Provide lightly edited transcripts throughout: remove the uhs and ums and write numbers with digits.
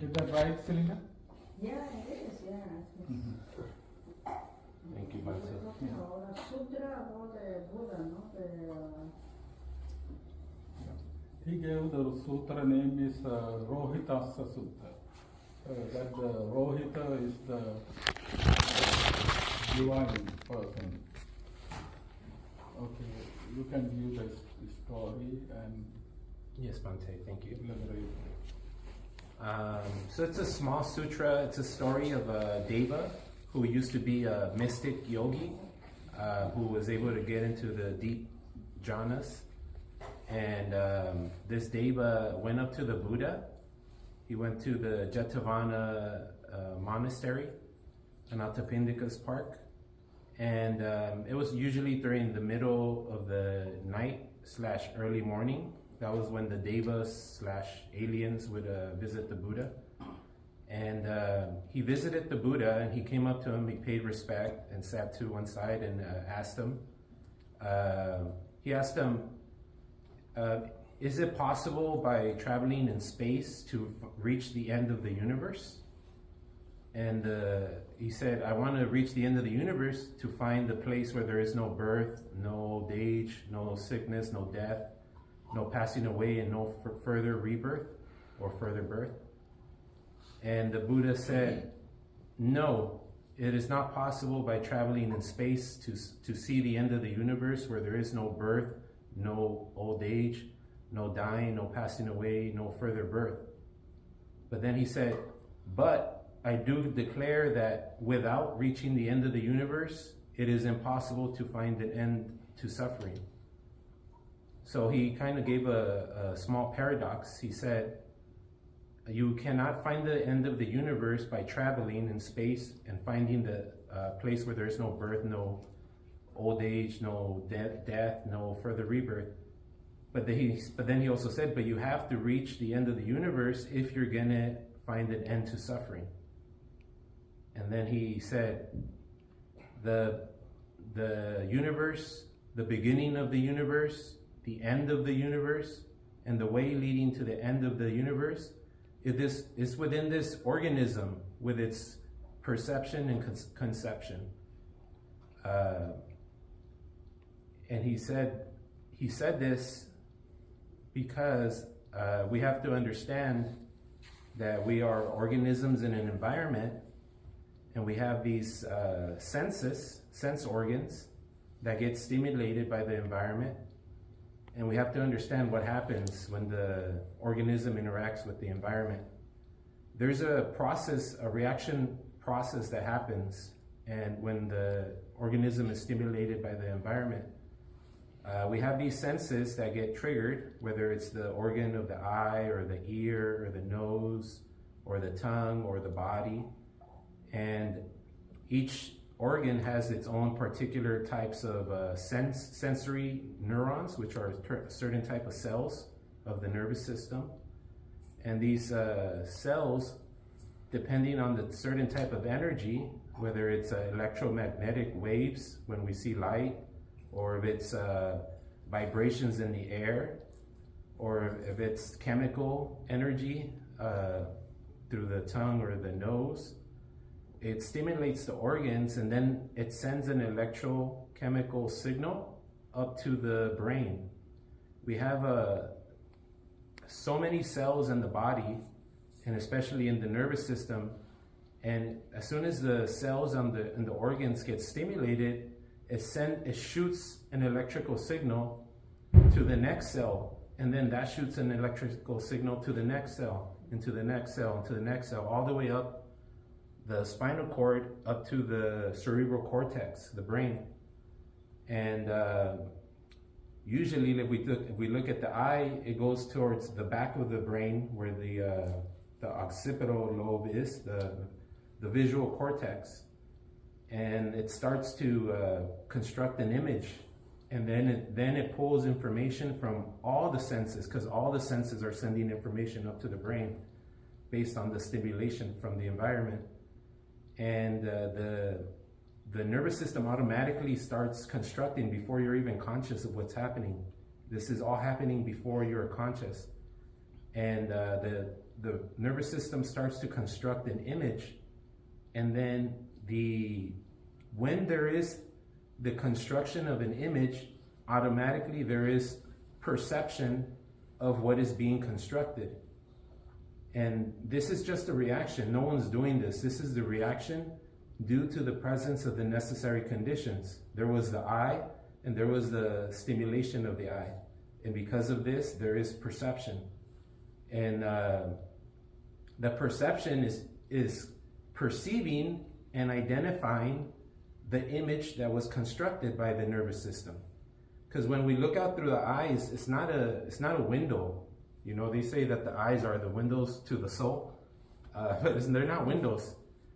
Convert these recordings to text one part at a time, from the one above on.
Is that right, Selena? Yeah, it is, yeah. Thank you, Bhante. The sutra about the Buddha, no? He gave the sutra name is Rohitassa Sutta. That Rohita is the divine person. Okay, you can view the story and Yes, Bhante, thank you. elaborate. So it's a small sutra. It's a story of a Deva who used to be a mystic yogi who was able to get into the deep jhanas. And this Deva went up to the Buddha. He went to the Jetavana monastery in Atapindika's park. And it was usually during the middle of the night / early morning. That was when the Devas / aliens would visit the Buddha. And he visited the Buddha and he came up to him, he paid respect and sat to one side and asked him, is it possible by traveling in space to reach the end of the universe? And he said, I want to reach the end of the universe to find the place where there is no birth, no old age, no sickness, no death, no passing away, and no further rebirth or further birth. And the Buddha said, no, it is not possible by traveling in space to see the end of the universe where there is no birth, no old age, no dying, no passing away, no further birth. But then he said, but I do declare that without reaching the end of the universe, it is impossible to find an end to suffering. So he kind of gave a small paradox. He said, you cannot find the end of the universe by traveling in space and finding the place where there is no birth, no old age, no death, no further rebirth. But then he also said, but you have to reach the end of the universe if you're going to find an end to suffering. And then he said, the universe, the beginning of the universe, the end of the universe, and the way leading to the end of the universe, is within this organism with its perception and conception. And he said this because we have to understand that we are organisms in an environment, and we have these sense organs that get stimulated by the environment. And we have to understand what happens when the organism interacts with the environment. There's a reaction process that happens, and when the organism is stimulated by the environment, we have these senses that get triggered, whether it's the organ of the eye or the ear or the nose or the tongue or the body. And each organ has its own particular types of sensory neurons, which are a certain type of cells of the nervous system. And these cells, depending on the certain type of energy, whether it's electromagnetic waves when we see light, or if it's vibrations in the air, or if it's chemical energy through the tongue or the nose, it stimulates the organs, and then it sends an electrochemical signal up to the brain. We have so many cells in the body, and especially in the nervous system, and as soon as the cells in the organs get stimulated, it shoots an electrical signal to the next cell, and then that shoots an electrical signal to the next cell, and to the next cell, and to the next cell, all the way up the spinal cord up to the cerebral cortex, the brain. And usually if we look at the eye, it goes towards the back of the brain where the occipital lobe is, the visual cortex. And it starts to construct an image, and then it pulls information from all the senses, because all the senses are sending information up to the brain based on the stimulation from the environment. And the nervous system automatically starts constructing before you're even conscious of what's happening. This is all happening before you're conscious. And the nervous system starts to construct an image, and then when there is the construction of an image, automatically there is perception of what is being constructed. And this is just a reaction. No one's doing this. This is the reaction due to the presence of the necessary conditions. There was the eye, and there was the stimulation of the eye. And because of this, there is perception. And the perception is perceiving and identifying the image that was constructed by the nervous system. Because when we look out through the eyes, it's not a window. You know, they say that the eyes are the windows to the soul, but they're not windows.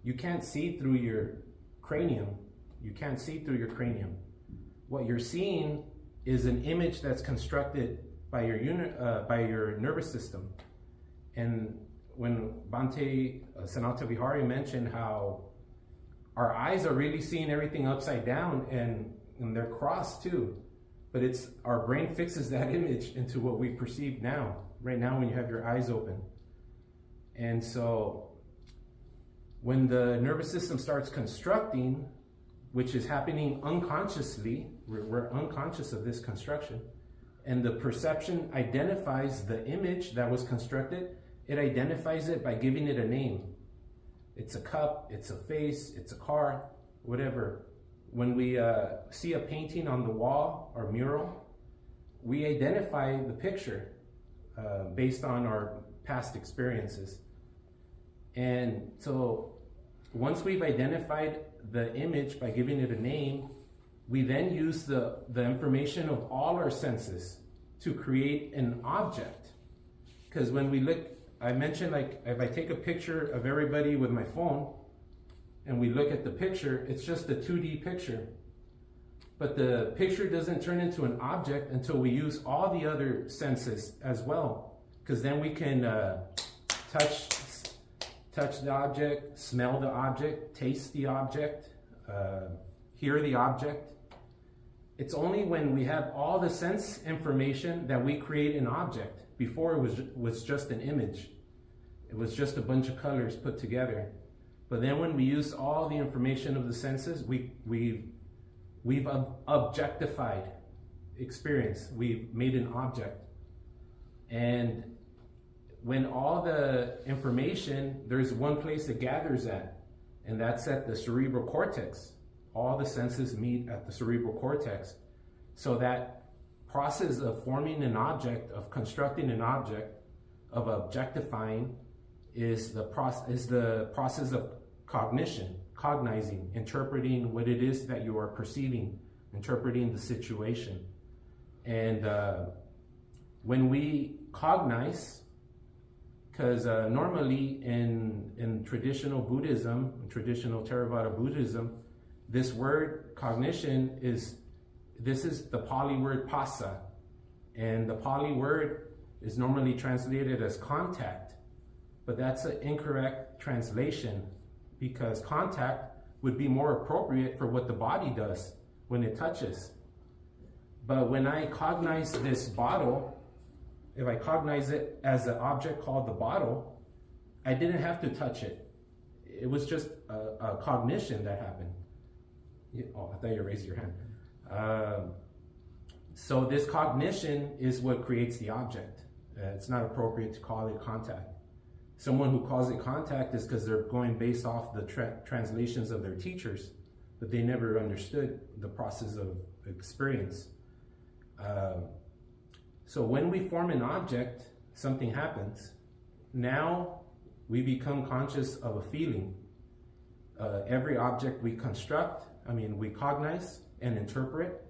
You can't see through your cranium. You can't see through your cranium. What you're seeing is an image that's constructed by your nervous system. And when Bhante Sanatha Vihari mentioned how our eyes are really seeing everything upside down, and they're crossed too, but it's our brain fixes that image into what we perceive now, right now when you have your eyes open. And so when the nervous system starts constructing, which is happening unconsciously, we're unconscious of this construction, and the perception identifies the image that was constructed, it identifies it by giving it a name. It's a cup, it's a face, it's a car, whatever. When we see a painting on the wall or mural, we identify the picture based on our past experiences. And so once we've identified the image by giving it a name, we then use the information of all our senses to create an object. Because when we look, I mentioned, like, if I take a picture of everybody with my phone and we look at the picture, it's just a 2D picture. But the picture doesn't turn into an object until we use all the other senses as well. Because then we can touch the object, smell the object, taste the object, hear the object. It's only when we have all the sense information that we create an object. Before it was just an image. It was just a bunch of colors put together. But then when we use all the information of the senses, we've objectified experience. We've made an object. And when all the information, there's one place it gathers at, and that's at the cerebral cortex. All the senses meet at the cerebral cortex. So that process of forming an object, of constructing an object, of objectifying, is the process of cognition, cognizing, interpreting what it is that you are perceiving, interpreting the situation. And when we cognize, because normally in traditional Buddhism, traditional Theravada Buddhism, this word cognition is the Pali word passa, and the Pali word is normally translated as contact, but that's an incorrect translation, because contact would be more appropriate for what the body does when it touches. But when I cognize this bottle, if I cognize it as an object called the bottle, I didn't have to touch it. It was just a cognition that happened. Oh, I thought you raised your hand. So this cognition is what creates the object. It's not appropriate to call it contact. Someone who calls it contact is because they're going based off the translations of their teachers, but they never understood the process of experience. So when we form an object, something happens. Now we become conscious of a feeling. Every object we we cognize and interpret,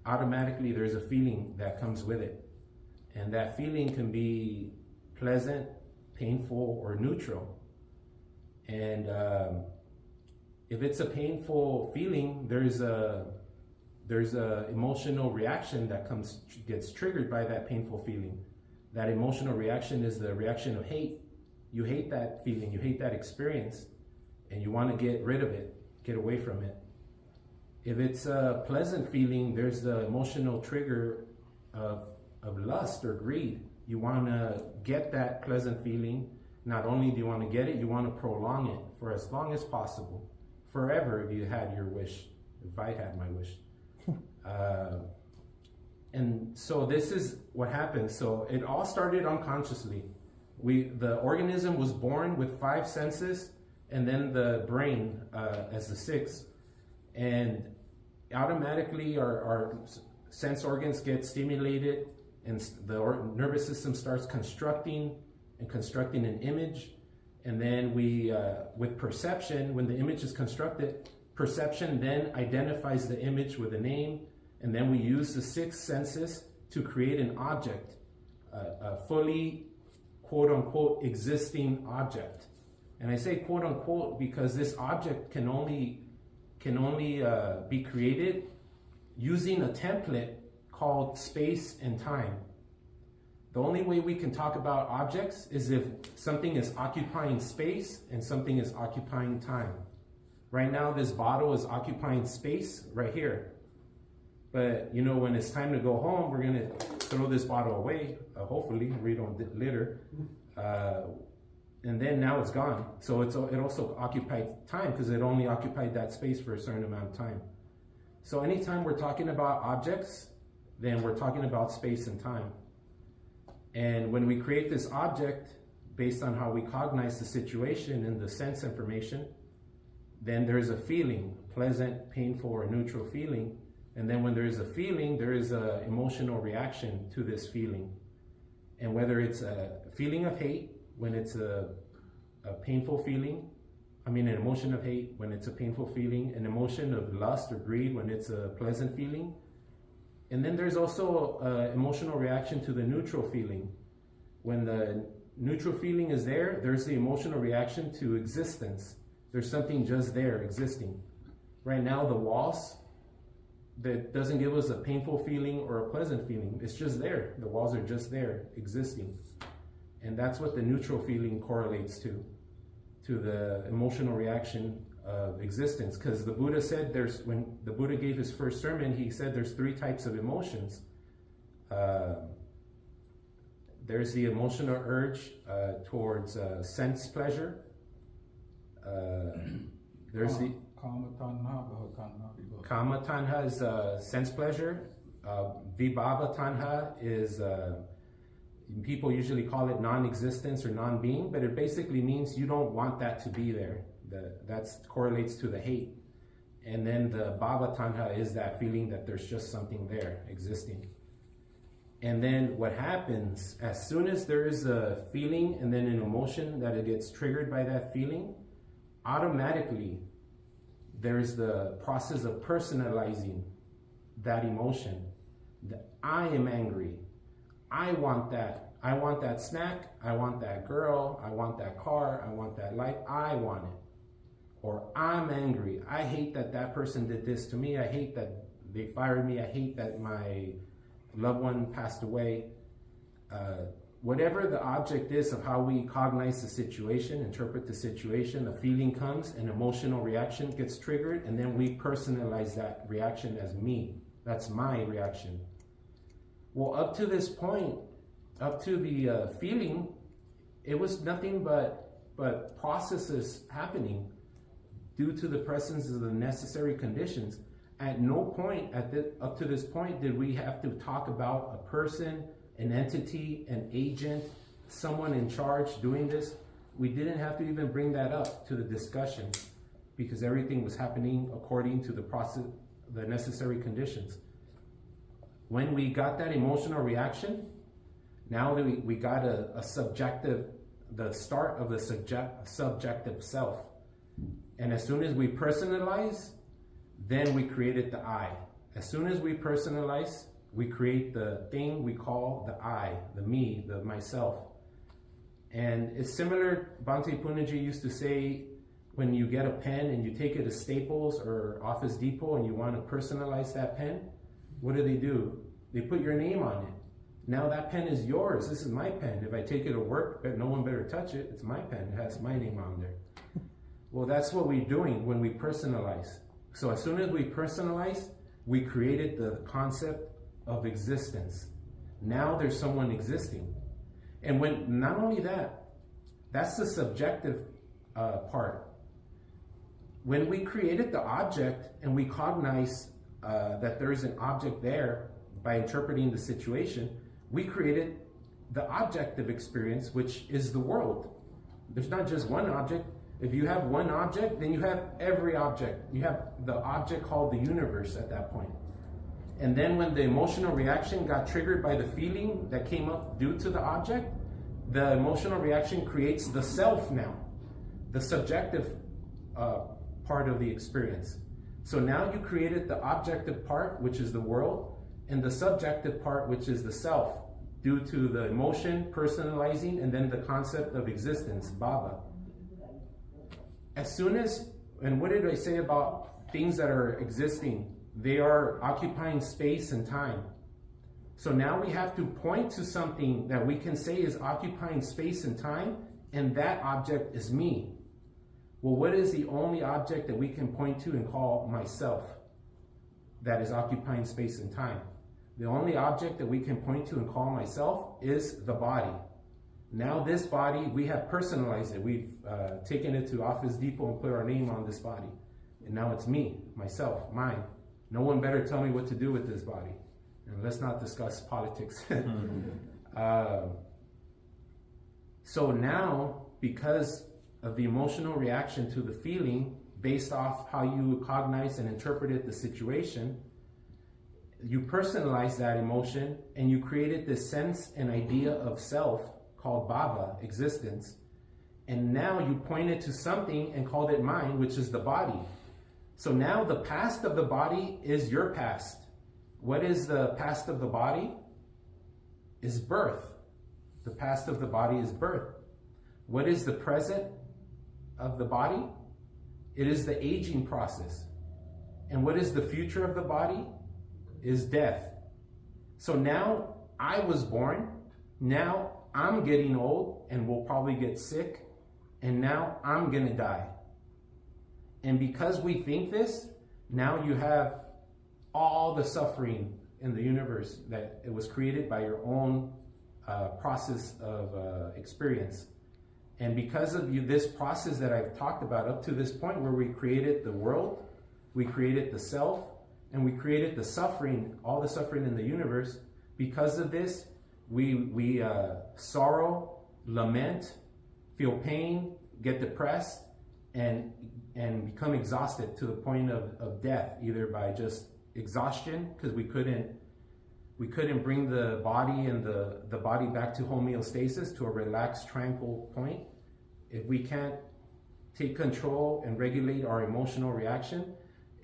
automatically there's a feeling that comes with it. And that feeling can be pleasant, painful, or neutral. And if it's a painful feeling, there's a emotional reaction that gets triggered by that painful feeling. That emotional reaction is the reaction of hate. You hate that feeling, you hate that experience, and you want to get rid of it, get away from it. If it's a pleasant feeling, there's the emotional trigger of lust or greed. You want to get that pleasant feeling. Not only do you want to get it, you want to prolong it for as long as possible. Forever, if you had your wish. If I had my wish. And so this is what happens. So it all started unconsciously. The organism was born with 5 senses, and then the brain as the 6th. And automatically our sense organs get stimulated, and the nervous system starts constructing an image. And then we, with perception, when the image is constructed, perception then identifies the image with a name, and then we use the 6 senses to create an object, a fully, quote-unquote, existing object. And I say quote-unquote because this object can only be created using a template called space and time. The only way we can talk about objects is if something is occupying space and something is occupying time. Right now, this bottle is occupying space right here. But, you know, when it's time to go home, we're going to throw this bottle away, hopefully, we don't litter. And then now it's gone. So it also occupied time because it only occupied that space for a certain amount of time. So anytime we're talking about objects, then we're talking about space and time. And when we create this object based on how we cognize the situation and the sense information, then there's a feeling, pleasant, painful, or neutral feeling. And then when there is a feeling, there is an emotional reaction to this feeling. And whether it's a feeling of hate, when it's a painful feeling, an emotion of hate when it's a painful feeling, an emotion of lust or greed when it's a pleasant feeling. And then there's also an emotional reaction to the neutral feeling. When the neutral feeling is there, there's the emotional reaction to existence. There's something just there existing. Right now, the walls, that doesn't give us a painful feeling or a pleasant feeling. It's just there. The walls are just there, existing. And that's what the neutral feeling correlates to the emotional reaction of existence. Because the Buddha said when the Buddha gave his first sermon, he said there's 3 types of emotions. There's the emotional urge towards sense pleasure. There's the Kama tanha is sense pleasure. Vibhava tanha is, people usually call it non-existence or non-being, but it basically means you don't want that to be there. That correlates to the hate. And then the bhava tanha is that feeling that there's just something there existing. And then what happens, as soon as there is a feeling and then an emotion that it gets triggered by that feeling, automatically there's the process of personalizing that emotion. I am angry. I want that. I want that snack. I want that girl. I want that car. I want that life. I want it. Or I'm angry. I hate that person did this to me. I hate that they fired me. I hate that my loved one passed away. Whatever the object is of how we cognize the situation, interpret the situation, a feeling comes, an emotional reaction gets triggered, and then we personalize that reaction as me. That's my reaction. Well, up to this point, up to the feeling, it was nothing but processes happening due to the presence of the necessary conditions. At no point, up to this point, did we have to talk about a person, an entity, an agent, someone in charge doing this. We didn't have to even bring that up to the discussion because everything was happening according to the process, the necessary conditions. When we got that emotional reaction, now that we got a subjective, the start of the subjective self. And as soon as we personalize, then we created the I. As soon as we personalize, we create the thing we call the I, the me, the myself. And it's similar, Bhante Punnaji used to say, when you get a pen and you take it to Staples or Office Depot and you want to personalize that pen, what do? They put your name on it. Now that pen is yours. This is my pen. If I take it to work, no one better touch it. It's my pen. It has my name on there. Well, that's what we're doing when we personalize. So as soon as we personalize, we created the concept of existence. Now there's someone existing. And when, not only that, that's the subjective part. When we created the object and we cognize that there is an object there by interpreting the situation, we created the objective experience, which is the world. There's not just one object. If you have one object, then you have every object. You have the object called the universe at that point. And then when the emotional reaction got triggered by the feeling that came up due to the object, the emotional reaction creates the self now, the subjective part of the experience. So now you created the objective part, which is the world, and the subjective part, which is the self, due to the emotion, personalizing, and then the concept of existence, bhava. As soon as, and what did I say about things that are existing? They are occupying space and time. So now we have to point to something that we can say is occupying space and time, and that object is me. Well, what is the only object that we can point to and call myself that is occupying space and time? The only object that we can point to and call myself is the body. Now this body, we have personalized it. We've taken it to Office Depot and put our name on this body. And now it's me, myself, mine. No one better tell me what to do with this body. And let's not discuss politics. So now, because of the emotional reaction to the feeling, based off how you cognize and interpreted the situation, you personalized that emotion and you created this sense and idea of self called bhava, existence. And now you pointed to something and called it mine, which is the body. So now the past of the body is your past. What is the past of the body? Is birth. The past of the body is birth. What is the present of the body? It is the aging process. And what is the future of the body? Is death. So now I was born, now I'm getting old and will probably get sick, and now I'm gonna die. And because we think this, now you have all the suffering in the universe that it was created by your own process of experience. And because of this process that I've talked about up to this point, where we created the world, we created the self, and we created the suffering, all the suffering in the universe. Because of this, we sorrow, lament, feel pain, get depressed, and become exhausted to the point of death, either by just exhaustion, because we couldn't bring the body and the body back to homeostasis, to a relaxed, tranquil point. If we can't take control and regulate our emotional reaction,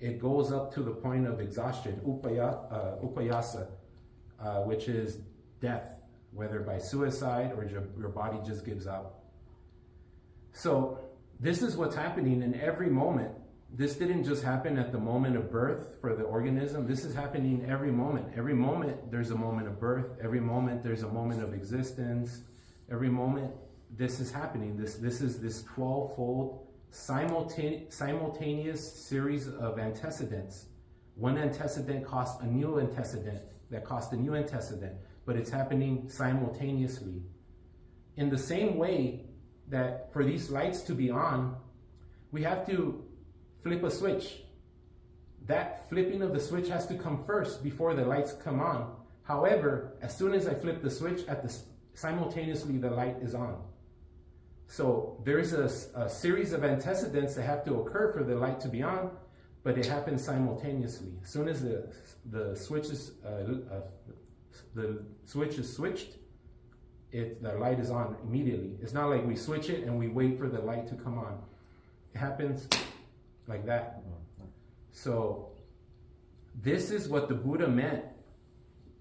it goes up to the point of exhaustion, upayasa, which is death, whether by suicide or your body just gives out. So this is what's happening in every moment. This didn't just happen at the moment of birth for the organism. This is happening every moment. Every moment there's a moment of birth. Every moment there's a moment of existence. Every moment this is happening. This is this 12-fold simultaneous series of antecedents. One antecedent costs a new antecedent that costs a new antecedent, but it's happening simultaneously. In the same way that for these lights to be on, we have to flip a switch. That flipping of the switch has to come first before the lights come on. However, as soon as I flip the switch, simultaneously the light is on. So there's a series of antecedents that have to occur for the light to be on, but it happens simultaneously. As soon as the switch is switched, the light is on immediately. It's not like we switch it and we wait for the light to come on. It happens like that. So this is what the Buddha meant.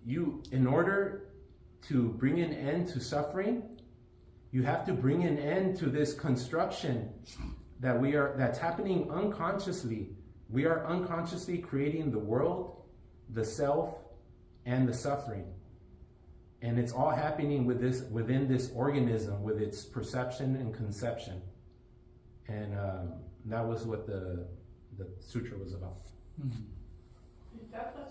In order to bring an end to suffering, you have to bring an end to this construction that's happening unconsciously. We are unconsciously creating the world, the self, and the suffering. And it's all happening within this organism, with its perception and conception. And that was what the sutra was about. Is that the